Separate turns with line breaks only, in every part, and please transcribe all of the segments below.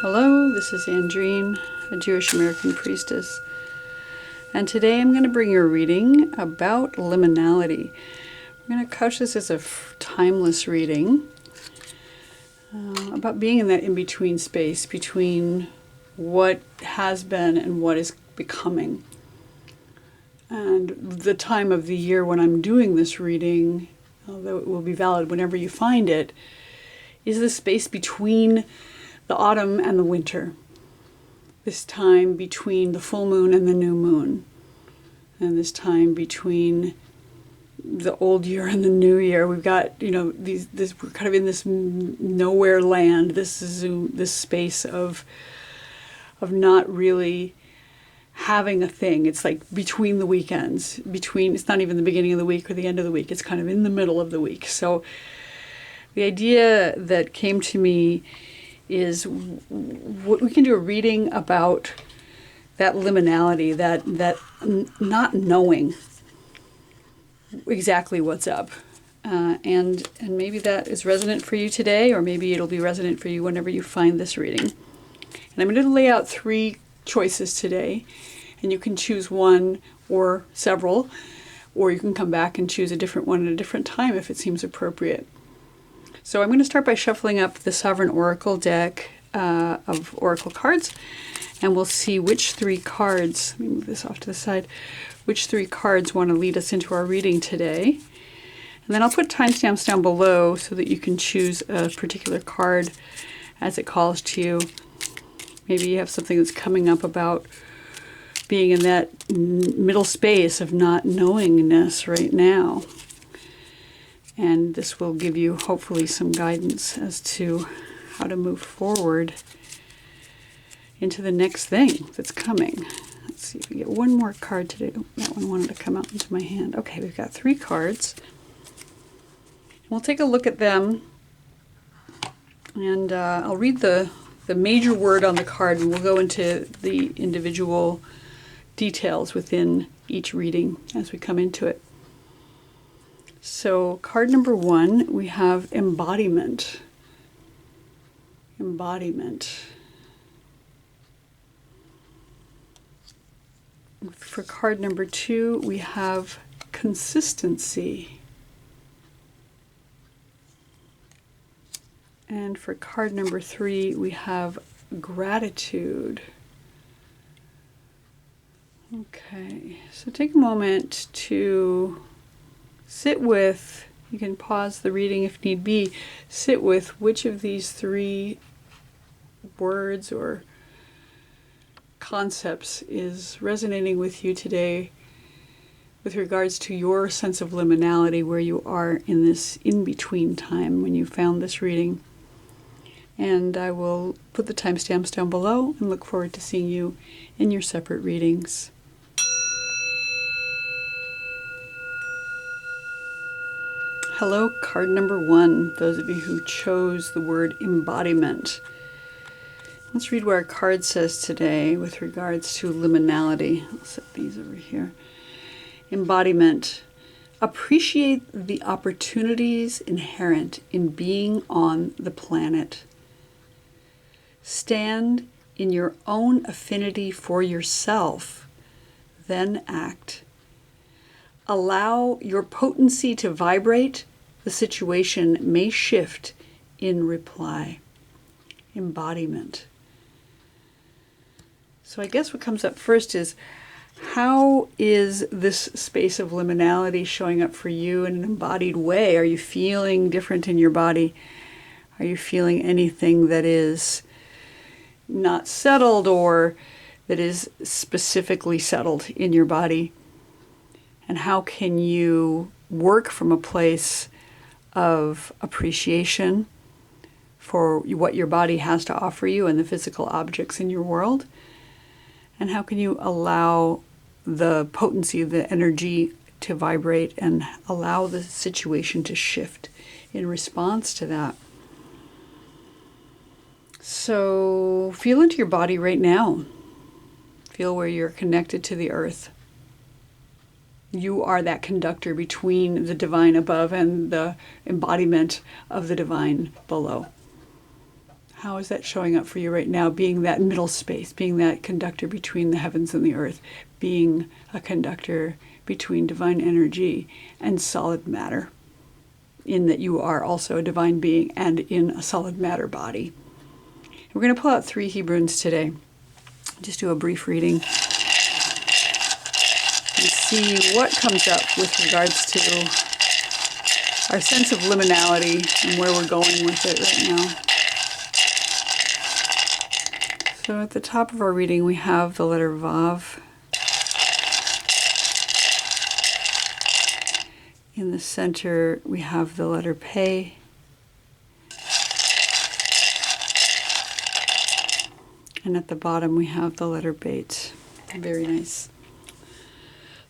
Hello, this is Andrine, a Jewish American priestess, and today I'm going to bring you a reading about liminality. I'm going to couch this as a timeless reading about being in that in-between space between what has been and what is becoming. And the time of the year when I'm doing this reading, although it will be valid whenever you find it, is the space between the autumn and the winter. This time between the full moon and the new moon. And this time between the old year and the new year. We've got, we're kind of in this nowhere land, this space of not really having a thing. It's like between the weekends, it's not even the beginning of the week or the end of the week. It's kind of in the middle of the week. So the idea that came to me is what we can do a reading about that liminality, that not knowing exactly what's up. And maybe that is resonant for you today, or maybe it'll be resonant for you whenever you find this reading. And I'm going to lay out 3 choices today, and you can choose one or several, or you can come back and choose a different one at a different time if it seems appropriate. So I'm going to start by shuffling up the Sovereign Oracle deck of Oracle cards, and we'll see which 3 cards, let me move this off to the side, which 3 cards want to lead us into our reading today. And then I'll put timestamps down below so that you can choose a particular card as it calls to you. Maybe you have something that's coming up about being in that middle space of not knowingness right now. And this will give you hopefully some guidance as to how to move forward into the next thing that's coming. Let's see if we get one more card today. Oh, that one wanted to come out into my hand. Okay, we've got 3 cards. We'll take a look at them, and I'll read the major word on the card, and we'll go into the individual details within each reading as we come into it. So card number 1, we have embodiment. Embodiment. For card number 2, we have consistency. And for card number 3, we have gratitude. Okay, so take a moment to sit with, you can pause the reading if need be, sit with which of these 3 words or concepts is resonating with you today with regards to your sense of liminality, where you are in this in-between time when you found this reading. And I will put the timestamps down below and look forward to seeing you in your separate readings. Hello, card number 1, those of you who chose the word embodiment. Let's read what our card says today with regards to liminality. I'll set these over here. Embodiment. Appreciate the opportunities inherent in being on the planet. Stand in your own affinity for yourself, then act. Allow your potency to vibrate. The situation may shift in reply. Embodiment. So I guess what comes up first is, how is this space of liminality showing up for you in an embodied way? Are you feeling different in your body? Are you feeling anything that is not settled or that is specifically settled in your body? And how can you work from a place of appreciation for what your body has to offer you and the physical objects in your world? And how can you allow the potency, the energy to vibrate and allow the situation to shift in response to that? So feel into your body right now. Feel where you're connected to the earth. You are that conductor between the divine above and the embodiment of the divine below. How is that showing up for you right now, being that middle space, being that conductor between the heavens and the earth, being a conductor between divine energy and solid matter, in that you are also a divine being and in a solid matter body. We're going to pull out 3 Hebrunes today. Just do a brief reading and see what comes up with regards to our sense of liminality and where we're going with it right now. So at the top of our reading, we have the letter Vav. In the center, we have the letter Pe. And at the bottom, we have the letter Bet. Very nice.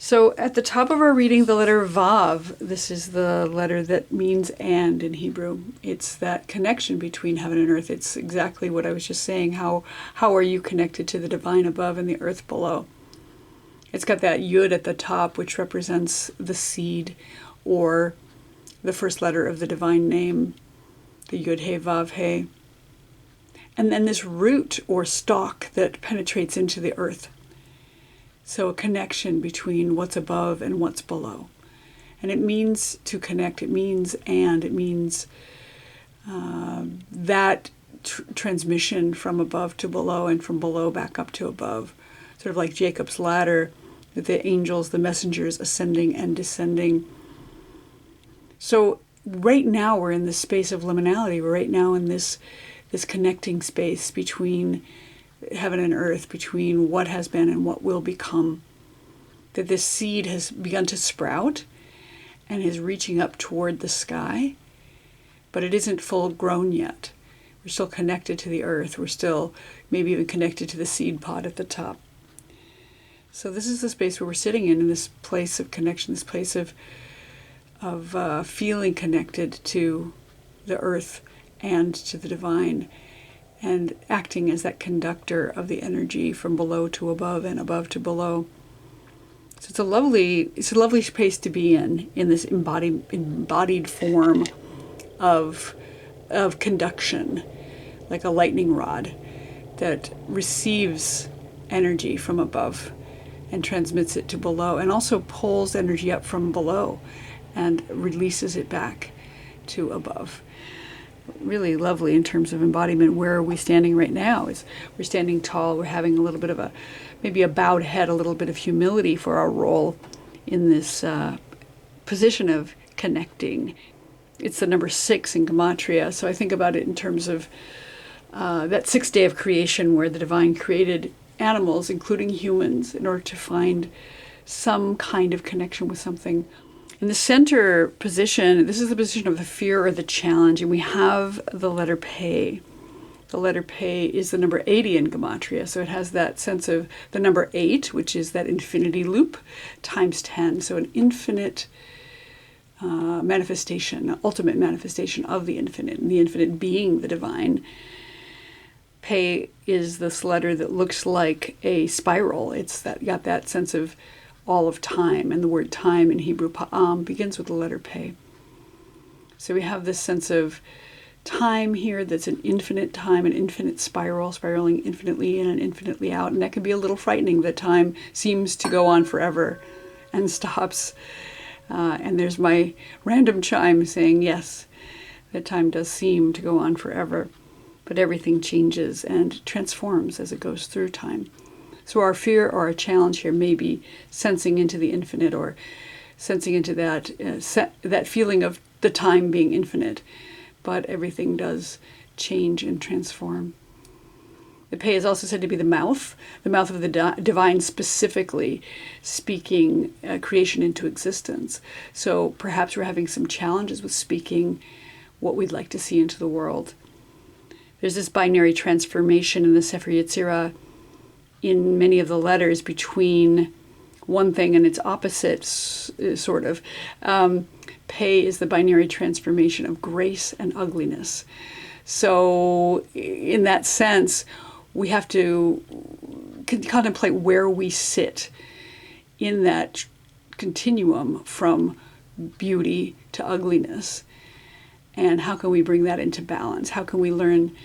So at the top of our reading, the letter Vav, this is the letter that means and in Hebrew. It's that connection between heaven and earth. It's exactly what I was just saying. How are you connected to the divine above and the earth below? It's got that Yud at the top, which represents the seed or the first letter of the divine name, the Yud He Vav He. And then this root or stalk that penetrates into the earth. So a connection between what's above and what's below. And it means to connect, it means and, it means that transmission from above to below and from below back up to above. Sort of like Jacob's ladder, with the angels, the messengers ascending and descending. So right now we're in this space of liminality. We're right now in this connecting space between heaven and earth, between what has been and what will become. That this seed has begun to sprout and is reaching up toward the sky, but it isn't full grown yet. We're still connected to the earth. We're still maybe even connected to the seed pod at the top. So this is the space where we're sitting in this place of connection, this place of feeling connected to the earth and to the divine, and acting as that conductor of the energy from below to above and above to below. So it's a lovely space to be in this embodied form of conduction, like a lightning rod that receives energy from above and transmits it to below, and also pulls energy up from below and releases it back to above. Really lovely in terms of embodiment. Where are we standing right now? We're standing tall. We're having a little bit of maybe a bowed head, a little bit of humility for our role in this position of connecting. It's the number 6 in Gematria, so I think about it in terms of that 6th day of creation, where the divine created animals, including humans, in order to find some kind of connection with something. In the center position, this is the position of the fear or the challenge, and we have the letter Pe. The letter Pe is the number 80 in Gematria, so it has that sense of the number 8, which is that infinity loop, times 10. So an infinite manifestation, ultimate manifestation of the infinite, and the infinite being the divine. Pe is this letter that looks like a spiral. It's got that sense of all of time, and the word time in Hebrew, pa'am, begins with the letter Pe. So we have this sense of time here that's an infinite time, an infinite spiral, spiraling infinitely in and infinitely out, and that can be a little frightening, that time seems to go on forever and stops. And there's my random chime saying, yes, that time does seem to go on forever, but everything changes and transforms as it goes through time. So our fear or our challenge here may be sensing into the infinite, or sensing into that feeling of the time being infinite, but everything does change and transform. The Pe is also said to be the mouth of the divine, specifically speaking creation into existence. So perhaps we're having some challenges with speaking what we'd like to see into the world. There's this binary transformation in the Sefer Yetzirah in many of the letters between one thing and its opposite, sort of. Pe is the binary transformation of grace and ugliness. So in that sense, we have to contemplate where we sit in that continuum from beauty to ugliness. And how can we bring that into balance? How can we learn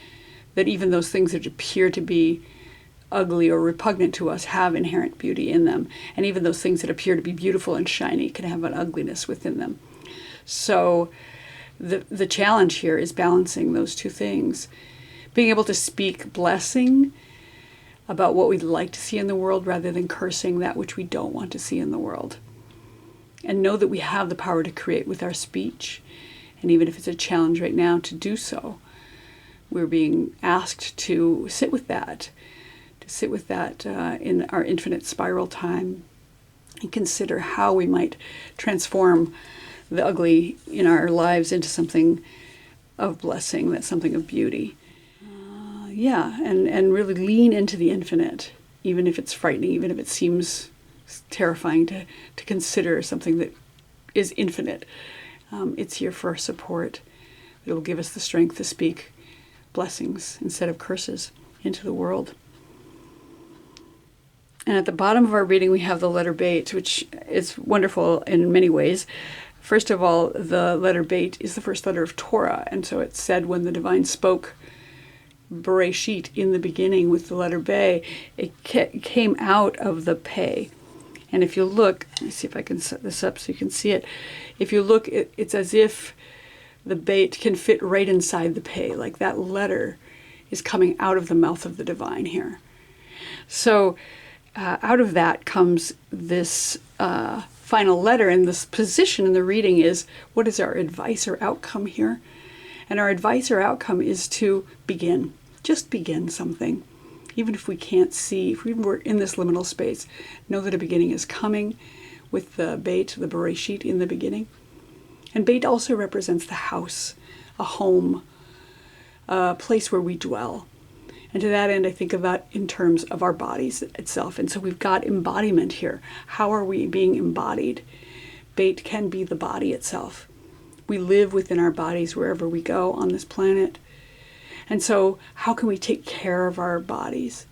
that even those things that appear to be ugly or repugnant to us have inherent beauty in them. And even those things that appear to be beautiful and shiny can have an ugliness within them. So the challenge here is balancing those two things. Being able to speak blessing about what we'd like to see in the world rather than cursing that which we don't want to see in the world. And know that we have the power to create with our speech. And even if it's a challenge right now to do so, we're being asked to sit with that, in our infinite spiral time, and consider how we might transform the ugly in our lives into something of blessing, that's something of beauty. And really lean into the infinite, even if it's frightening, even if it seems terrifying to consider something that is infinite. It's here for support. It will give us the strength to speak blessings instead of curses into the world. And at the bottom of our reading, we have the letter Beit, which is wonderful in many ways. First of all, the letter Beit is the first letter of Torah. And so it said when the divine spoke Bereshit in the beginning with the letter Be, it came out of the Pei. And if you look, let me see if I can set this up so you can see it. If you look, it's as if the Beit can fit right inside the Pei, like that letter is coming out of the mouth of the divine here. So out of that comes this final letter, and this position in the reading is, what is our advice or outcome here? And our advice or outcome is to begin. Just begin something. Even if we can't see, if we were in this liminal space, know that a beginning is coming with the Beit, the Bereshit in the beginning. And Beit also represents the house, a home, a place where we dwell. And to that end, I think about in terms of our bodies itself. And so we've got embodiment here. How are we being embodied? Beit can be the body itself. We live within our bodies wherever we go on this planet. And so how can we take care of our bodies?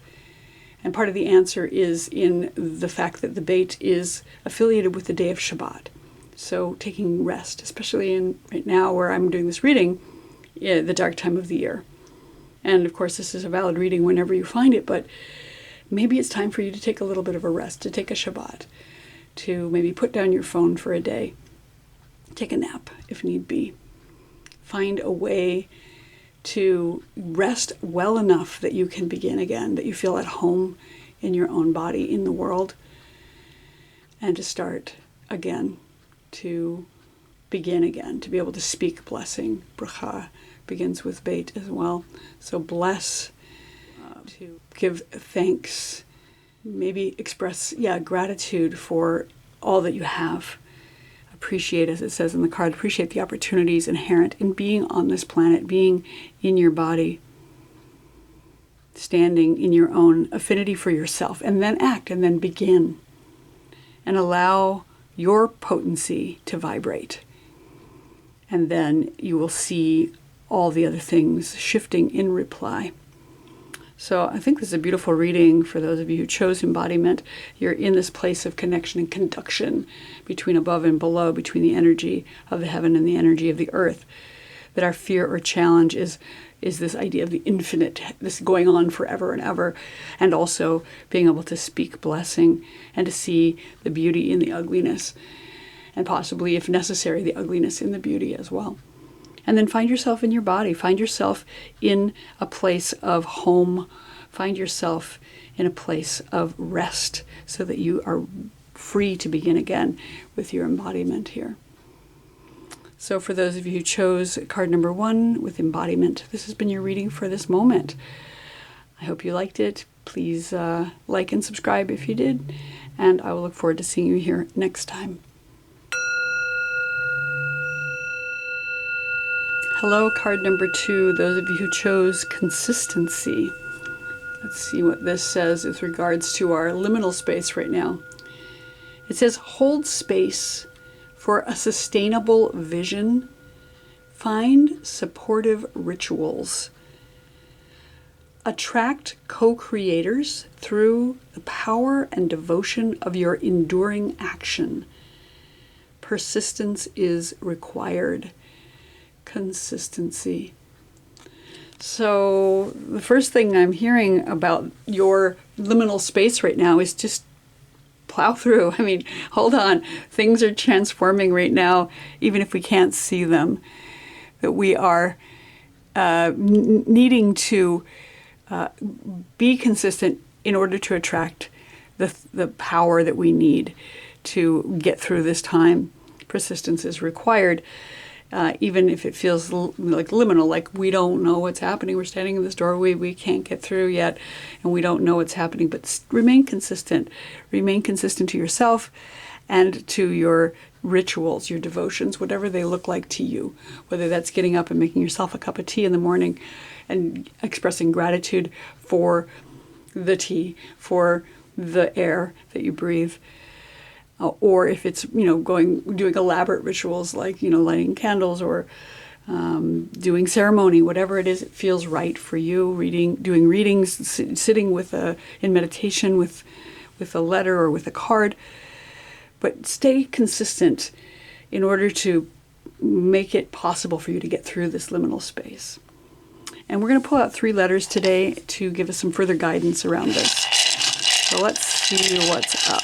And part of the answer is in the fact that the Beit is affiliated with the day of Shabbat. So taking rest, especially in right now where I'm doing this reading, the dark time of the year. And of course, this is a valid reading whenever you find it, but maybe it's time for you to take a little bit of a rest, to take a Shabbat, to maybe put down your phone for a day, take a nap if need be. Find a way to rest well enough that you can begin again, that you feel at home in your own body, in the world, and to start again, to begin again, to be able to speak blessing. Bracha begins with Beit as well. So bless, to give thanks, maybe express, gratitude for all that you have. Appreciate, as it says in the card, appreciate the opportunities inherent in being on this planet, being in your body, standing in your own affinity for yourself, and then act, and then begin, and allow your potency to vibrate. And then you will see all the other things shifting in reply. So I think this is a beautiful reading for those of you who chose embodiment. You're in this place of connection and conduction between above and below, between the energy of the heaven and the energy of the earth. That our fear or challenge is this idea of the infinite, this going on forever and ever, and also being able to speak blessing and to see the beauty in the ugliness, and possibly, if necessary, the ugliness in the beauty as well. And then find yourself in your body. Find yourself in a place of home. Find yourself in a place of rest so that you are free to begin again with your embodiment here. So for those of you who chose card number 1 with embodiment, this has been your reading for this moment. I hope you liked it. Please like and subscribe if you did. And I will look forward to seeing you here next time. Hello, card number 2, those of you who chose consistency. Let's see what this says with regards to our liminal space right now. It says, hold space for a sustainable vision. Find supportive rituals. Attract co-creators through the power and devotion of your enduring action. Persistence is required. Consistency. So the first thing I'm hearing about your liminal space right now is just plow through. I mean, hold on. Things are transforming right now, even if we can't see them. That we are needing to be consistent in order to attract the power that we need to get through this time. Persistence is required. Even if it feels like liminal, like we don't know what's happening. We're standing in this doorway, we can't get through yet, and we don't know what's happening. But remain consistent. Remain consistent to yourself and to your rituals, your devotions, whatever they look like to you. Whether that's getting up and making yourself a cup of tea in the morning and expressing gratitude for the tea, for the air that you breathe. Or if it's, doing elaborate rituals like, lighting candles or doing ceremony, whatever it is, it feels right for you. Doing readings, sitting in meditation with a letter or with a card. But stay consistent in order to make it possible for you to get through this liminal space. And we're going to pull out 3 letters today to give us some further guidance around this. So let's see what's up.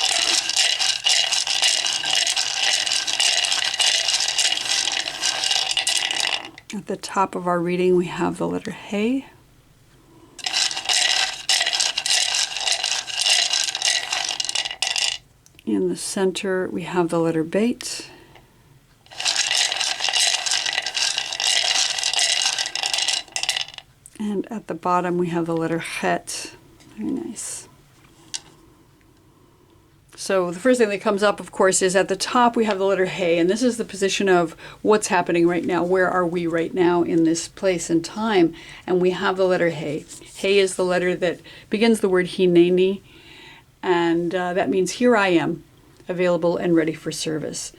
At the top of our reading, we have the letter He. In the center, we have the letter Bet. And at the bottom, we have the letter Het. Very nice. So the first thing that comes up, of course, is at the top we have the letter He, and this is the position of what's happening right now. Where are we right now in this place and time? And we have the letter He. He is the letter that begins the word Hineni, and that means here I am, available and ready for service.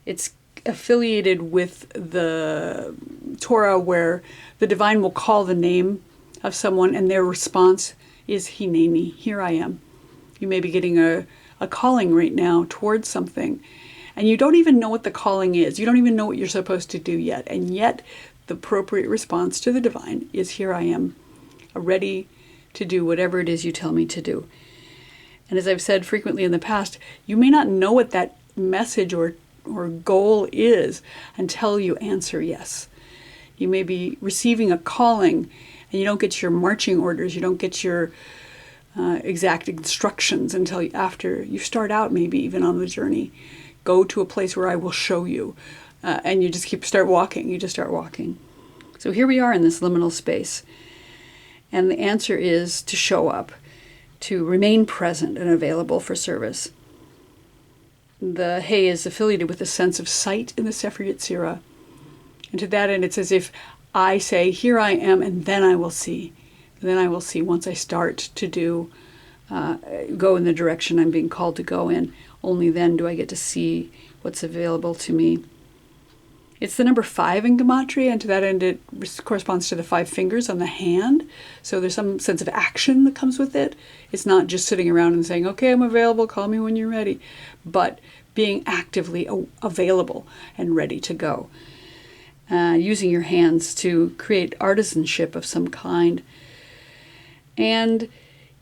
It's affiliated with the Torah where the divine will call the name of someone and their response is Hineni, here I am. You may be getting a calling right now towards something, and you don't even know what the calling is. You don't even know what you're supposed to do yet, and yet the appropriate response to the divine is here I am, ready to do whatever it is you tell me to do. And as I've said frequently in the past, you may not know what that message or goal is until you answer yes. You may be receiving a calling and you don't get your marching orders, you don't get your exact instructions until after you start out, maybe even on the journey. Go to a place where I will show you. And you just start walking. You just start walking. So here we are in this liminal space. And the answer is to show up, to remain present and available for service. The He is affiliated with a sense of sight in the Sefer Yetzirah. And to that end, it's as if I say, here I am, and then I will see. Then I will see once I start to go in the direction I'm being called to go in. Only then do I get to see what's available to me. It's the number 5 in Gematria, and to that end it corresponds to the 5 fingers on the hand. So there's some sense of action that comes with it. It's not just sitting around and saying, okay, I'm available, call me when you're ready. But being actively available and ready to go. Using your hands to create artisanship of some kind. And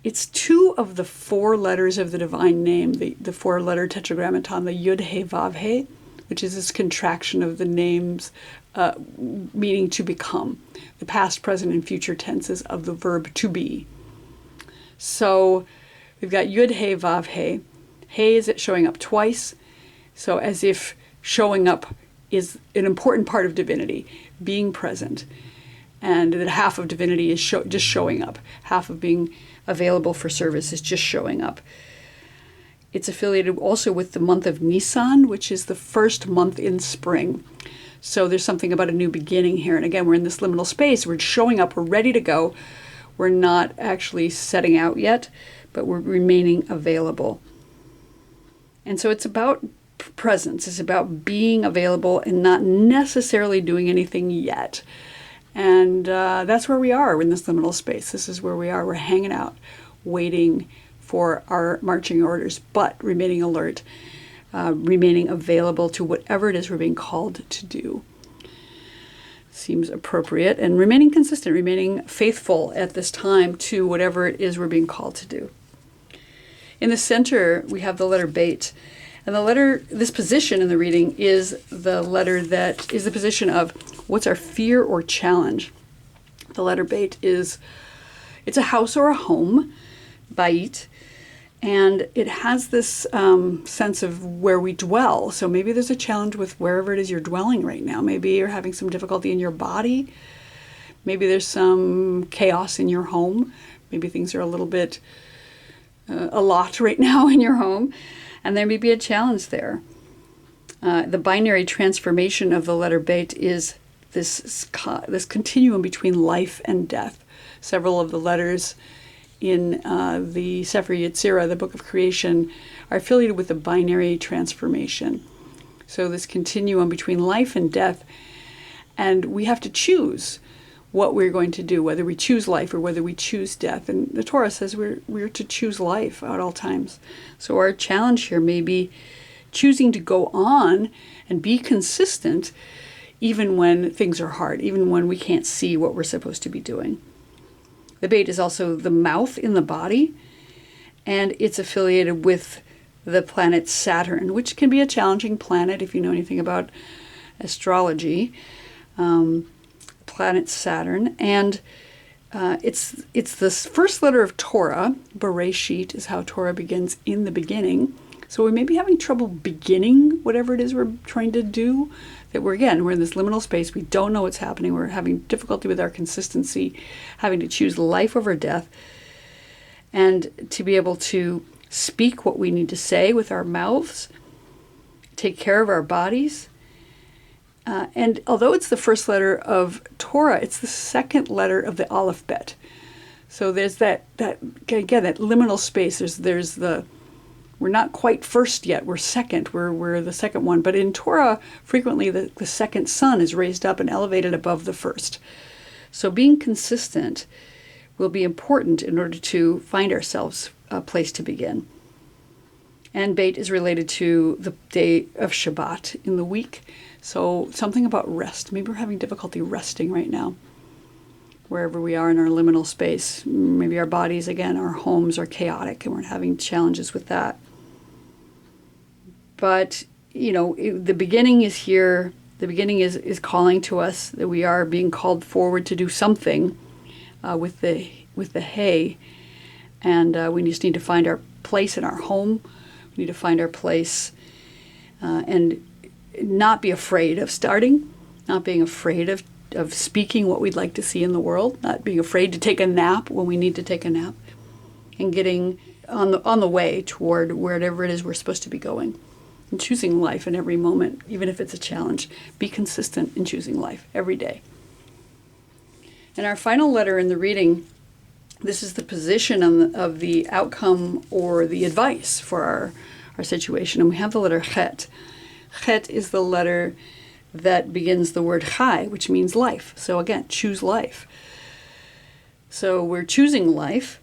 it's 2 of the 4 letters of the divine name, the 4-letter tetragrammaton, the Yud He Vav He, which is this contraction of the names meaning to become, the past, present, and future tenses of the verb to be. So we've got Yud He Vav He. He is showing up twice, so as if showing up is an important part of divinity, being present. And that half of divinity is just showing up. Half of being available for service is just showing up. It's affiliated also with the month of Nisan, which is the first month in spring. So there's something about a new beginning here. And again, we're in this liminal space. We're showing up. We're ready to go. We're not actually setting out yet, but we're remaining available. And so it's about presence. It's about being available and not necessarily doing anything yet. And that's where we are in this liminal space. This is where we are. We're hanging out, waiting for our marching orders, but remaining alert, remaining available to whatever it is we're being called to do. seems appropriate, and remaining consistent, remaining faithful at this time to whatever it is we're being called to do. In the center, we have the letter Beit. And the letter, this position in the reading is the letter that is the position of what's our fear or challenge. The letter Beit it's a house or a home, Bait, and it has this sense of where we dwell. So maybe there's a challenge with wherever it is you're dwelling right now. Maybe you're having some difficulty in your body. Maybe there's some chaos in your home. Maybe things are a little bit, a lot right now in your home. And there may be a challenge there. The binary transformation of the letter Beit is this continuum between life and death. Several of the letters in the Sefer Yetzirah, the Book of Creation, are affiliated with the binary transformation. So this continuum between life and death, and we have to choose what we're going to do, whether we choose life or whether we choose death. And the Torah says we're to choose life at all times. So our challenge here may be choosing to go on and be consistent even when things are hard, even when we can't see what we're supposed to be doing. The Beit is also the mouth in the body, and it's affiliated with the planet Saturn, which can be a challenging planet if you know anything about astrology. Planet Saturn, and it's the first letter of Torah. Bereshit is how Torah begins, in the beginning. So we may be having trouble beginning whatever it is we're trying to do. That we're in this liminal space. We don't know what's happening. We're having difficulty with our consistency, having to choose life over death, and to be able to speak what we need to say with our mouths, take care of our bodies. And although it's the first letter of Torah, it's the second letter of the Aleph Bet. So there's that liminal space. We're not quite first yet. We're second. We're the second one. But in Torah, frequently the second son is raised up and elevated above the first. So being consistent will be important in order to find ourselves a place to begin. And Beit is related to the day of Shabbat in the week. So something about rest. Maybe we're having difficulty resting right now, wherever we are in our liminal space. Maybe our bodies, again, our homes are chaotic and we're having challenges with that. But, the beginning is here. The beginning is calling to us, that we are being called forward to do something with the hay. And we just need to find our place in our home. We need to find our place and not be afraid of starting, not being afraid of speaking what we'd like to see in the world, not being afraid to take a nap when we need to take a nap, and getting on the way toward wherever it is we're supposed to be going, and choosing life in every moment, even if it's a challenge. Be consistent in choosing life every day. And our final letter in the reading, this is the position of the outcome or the advice for our situation, and we have the letter Chet. Chet is the letter that begins the word Chai, which means life. So again, choose life. So we're choosing life,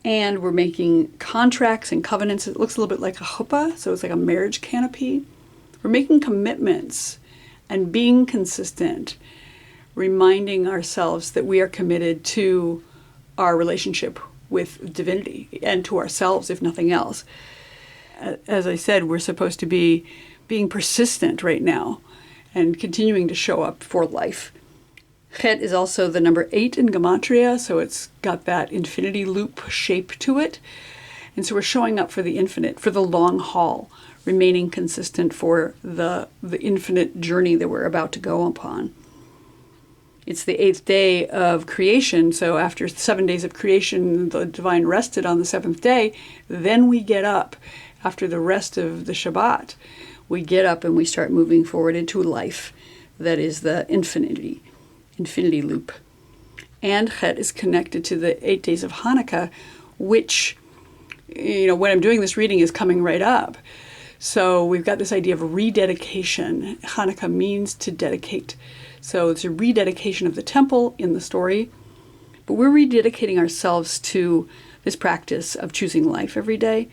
and we're making contracts and covenants. It looks a little bit like a chuppah, so it's like a marriage canopy. We're making commitments and being consistent, reminding ourselves that we are committed to our relationship with divinity and to ourselves, if nothing else. As I said, we're supposed to be being persistent right now and continuing to show up for life. Chet is also the number 8 in Gematria, so it's got that infinity loop shape to it. And so we're showing up for the infinite, for the long haul, remaining consistent for the infinite journey that we're about to go upon. It's the 8th day of creation, so after 7 days of creation, the divine rested on the 7th day. Then we get up after the rest of the Shabbat. We get up and we start moving forward into life that is the infinity loop. And Chet is connected to the 8 days of Hanukkah, which, when I'm doing this reading, is coming right up. So we've got this idea of rededication. Hanukkah means to dedicate. So it's a rededication of the temple in the story. But we're rededicating ourselves to this practice of choosing life every day.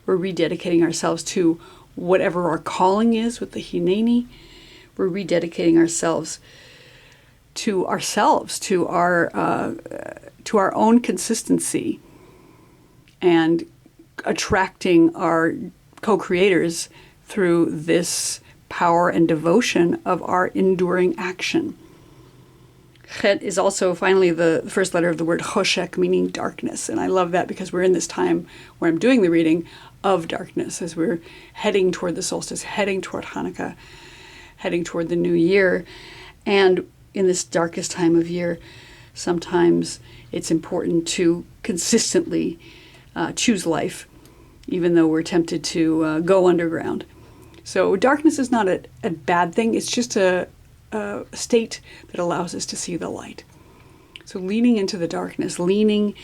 We're rededicating ourselves to whatever our calling is with the Hineni. We're rededicating ourselves to ourselves, to our own consistency, and attracting our co-creators through this power and devotion of our enduring action. Chet is also finally the first letter of the word choshek, meaning darkness. And I love that because we're in this time where I'm doing the reading of darkness as we're heading toward the solstice, heading toward Hanukkah, heading toward the new year. And in this darkest time of year, sometimes it's important to consistently choose life, even though we're tempted to go underground. So darkness is not a bad thing. It's just a state that allows us to see the light. So leaning into the darkness, leaning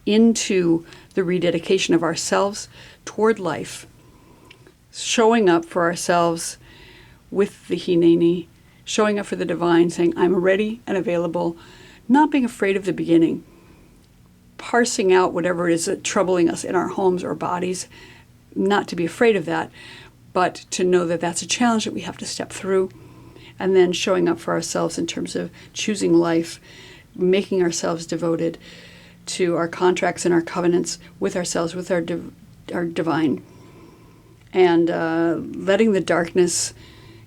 into the rededication of ourselves toward life, showing up for ourselves with the Hineni, showing up for the divine, saying, I'm ready and available, not being afraid of the beginning, parsing out whatever is troubling us in our homes or bodies, not to be afraid of that, but to know that that's a challenge that we have to step through, and then showing up for ourselves in terms of choosing life, making ourselves devoted to our contracts and our covenants with ourselves, with our divine, and letting the darkness,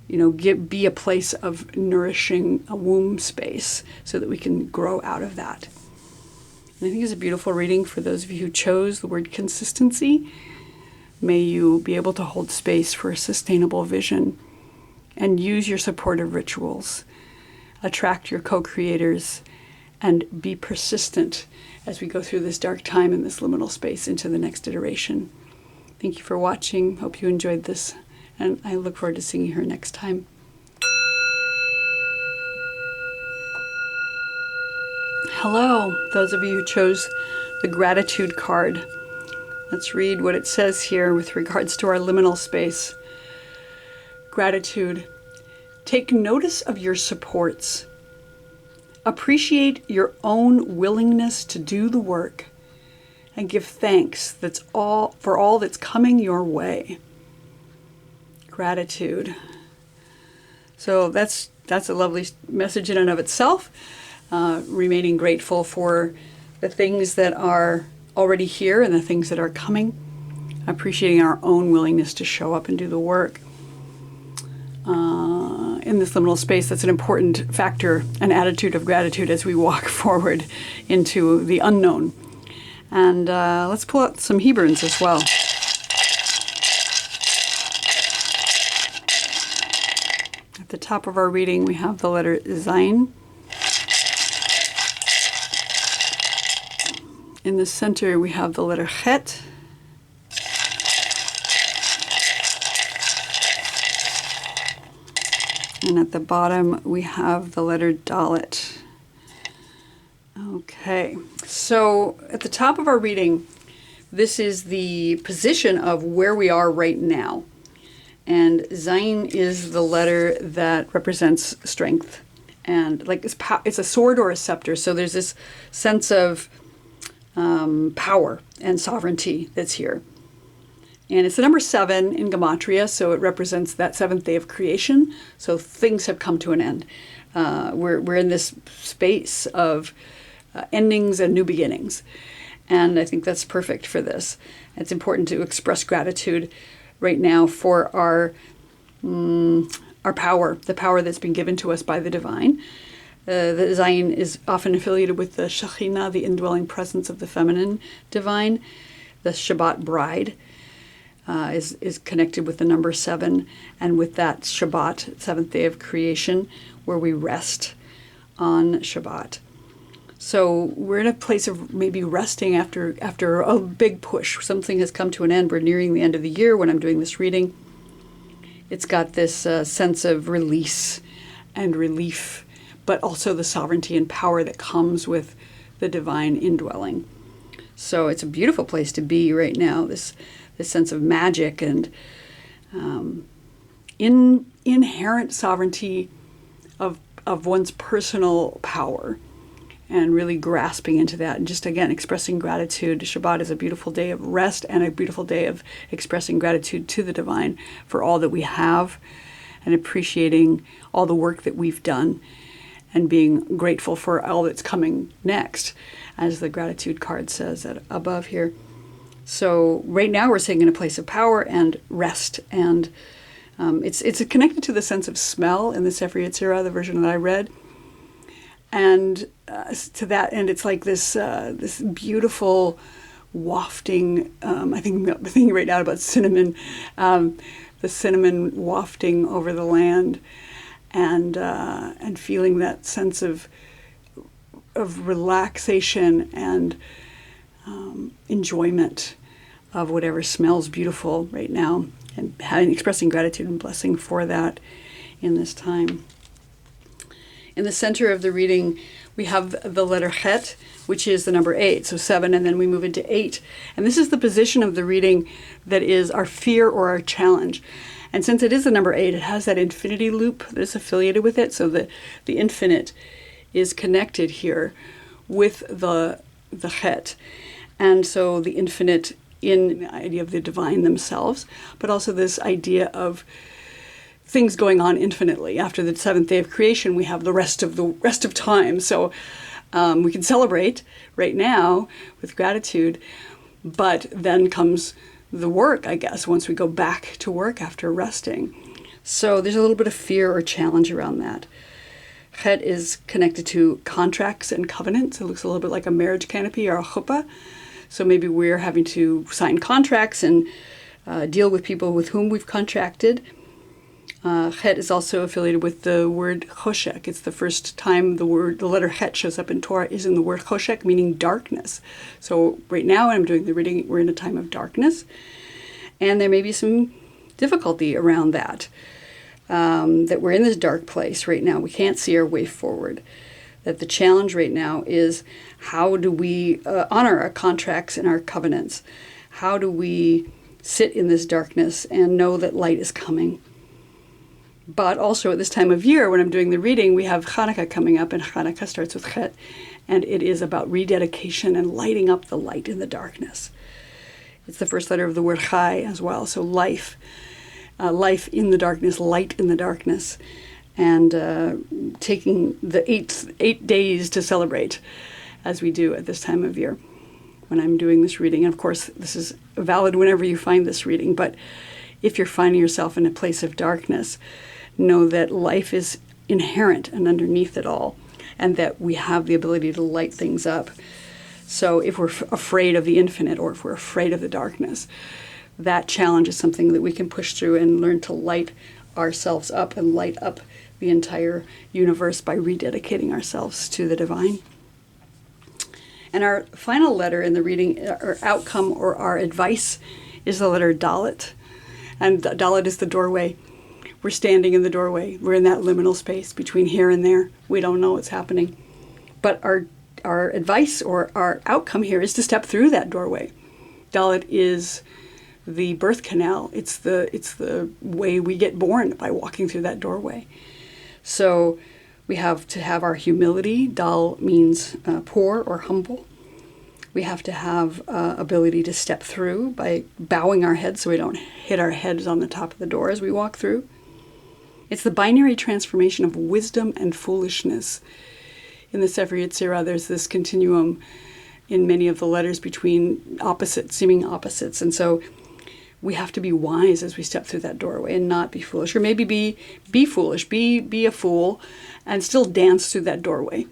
be a place of nourishing a womb space so that we can grow out of that. And I think it's a beautiful reading for those of you who chose the word consistency. May you be able to hold space for a sustainable vision and use your supportive rituals, attract your co-creators, and be persistent as we go through this dark time in this liminal space into the next iteration. Thank you for watching. Hope you enjoyed this, and I look forward to seeing you here next time. Hello, those of you who chose the gratitude card. Let's read what it says here with regards to our liminal space. Gratitude. Take notice of your supports. Appreciate your own willingness to do the work, and give thanks for all that's coming your way. Gratitude. So that's a lovely message in and of itself. Remaining grateful for the things that are already here and the things that are coming. Appreciating our own willingness to show up and do the work. In this liminal space, that's an important factor, an attitude of gratitude as we walk forward into the unknown. And let's pull out some Hebrunes as well. At the top of our reading, we have the letter Zayin. In the center, we have the letter Chet. And at the bottom, we have the letter Dalet. Okay, so at the top of our reading, this is the position of where we are right now. And Zayin is the letter that represents strength. And like it's a sword or a scepter, so there's this sense of power and sovereignty that's here. And it's the number 7 in Gematria, so it represents that 7th day of creation. So things have come to an end. We're in this space of endings and new beginnings. And I think that's perfect for this. It's important to express gratitude right now for our power, the power that's been given to us by the divine. The Zayin is often affiliated with the Shekhinah, the indwelling presence of the feminine divine. The Shabbat bride is connected with the number 7, and with that Shabbat, 7th day of creation, where we rest on Shabbat. So we're in a place of maybe resting after a big push. Something has come to an end. We're nearing the end of the year when I'm doing this reading. It's got this sense of release and relief, but also the sovereignty and power that comes with the divine indwelling. So it's a beautiful place to be right now, this sense of magic and inherent sovereignty of one's personal power, and really grasping into that, and just again expressing gratitude. Shabbat is a beautiful day of rest and a beautiful day of expressing gratitude to the divine for all that we have, and appreciating all the work that we've done, and being grateful for all that's coming next, as the gratitude card says above here. So right now we're sitting in a place of power and rest, and it's connected to the sense of smell in the Sefer Yetzirah, the version that I read. And to that end, it's like this beautiful wafting. I'm thinking right now about cinnamon, the cinnamon wafting over the land, and feeling that sense of relaxation and enjoyment of whatever smells beautiful right now, and expressing gratitude and blessing for that in this time. In the center of the reading, we have the letter Chet, which is the number 8, so 7, and then we move into 8. And this is the position of the reading that is our fear or our challenge. And since it is the number 8, it has that infinity loop that is affiliated with it, so the infinite is connected here with the Chet. And so the infinite in the idea of the divine themselves, but also this idea of things going on infinitely. After the seventh day of creation, we have the rest of time. So we can celebrate right now with gratitude, but then comes the work, I guess, once we go back to work after resting. So there's a little bit of fear or challenge around that. Chet is connected to contracts and covenants. It looks a little bit like a marriage canopy or a chuppah. So maybe we're having to sign contracts and deal with people with whom we've contracted. Chet is also affiliated with the word choshek. It's the first time the letter Chet shows up in Torah is in the word choshek, meaning darkness. So right now when I'm doing the reading, we're in a time of darkness. And there may be some difficulty around that, that we're in this dark place right now. We can't see our way forward. That the challenge right now is, how do we honor our contracts and our covenants? How do we sit in this darkness and know that light is coming? But also at this time of year, when I'm doing the reading, we have Hanukkah coming up, and Hanukkah starts with Chet, and it is about rededication and lighting up the light in the darkness. It's the first letter of the word Chai as well, so life in the darkness, light in the darkness, and taking the eight days to celebrate, as we do at this time of year when I'm doing this reading. And of course, this is valid whenever you find this reading, but if you're finding yourself in a place of darkness, know that life is inherent and underneath it all, and that we have the ability to light things up. So if we're afraid of the infinite, or if we're afraid of the darkness, that challenge is something that we can push through and learn to light ourselves up and light up the entire universe by rededicating ourselves to the divine. And our final letter in the reading, our outcome or our advice, is the letter Dalet. And Dalet is the doorway. We're standing in the doorway. We're in that liminal space between here and there. We don't know what's happening. But our advice or our outcome here is to step through that doorway. Dalet is the birth canal. It's the way we get born, by walking through that doorway. So we have to have our humility. Dal means poor or humble. We have to have ability to step through by bowing our heads so we don't hit our heads on the top of the door as we walk through. It's the binary transformation of wisdom and foolishness. In the Sefer Yetzirah, there's this continuum in many of the letters between opposites, seeming opposites. And so we have to be wise as we step through that doorway and not be foolish. Or maybe be foolish, be a fool, and still dance through that doorway.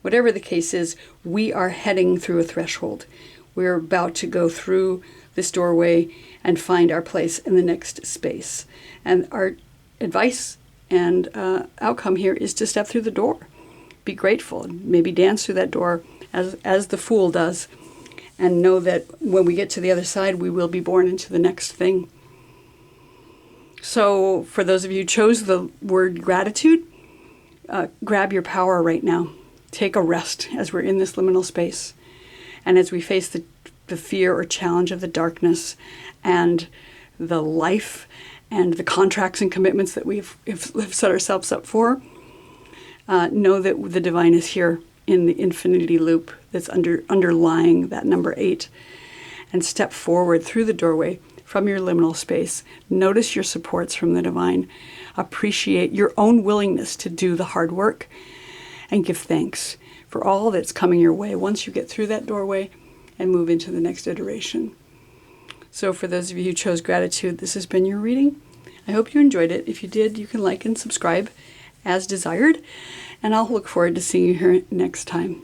Whatever the case is, we are heading through a threshold. We're about to go through this doorway and find our place in the next space. And our advice and outcome here is to step through the door. Be grateful. Maybe dance through that door as the fool does. And know that when we get to the other side, we will be born into the next thing. So for those of you who chose the word gratitude, grab your power right now. Take a rest as we're in this liminal space. And as we face the fear or challenge of the darkness and the life and the contracts and commitments that we've set ourselves up for, know that the divine is here in the infinity loop that's underlying that number 8. And step forward through the doorway from your liminal space. Notice your supports from the divine. Appreciate your own willingness to do the hard work and give thanks for all that's coming your way once you get through that doorway and move into the next iteration. So for those of you who chose gratitude, this has been your reading. I hope you enjoyed it. If you did, you can like and subscribe as desired, and I'll look forward to seeing you here next time.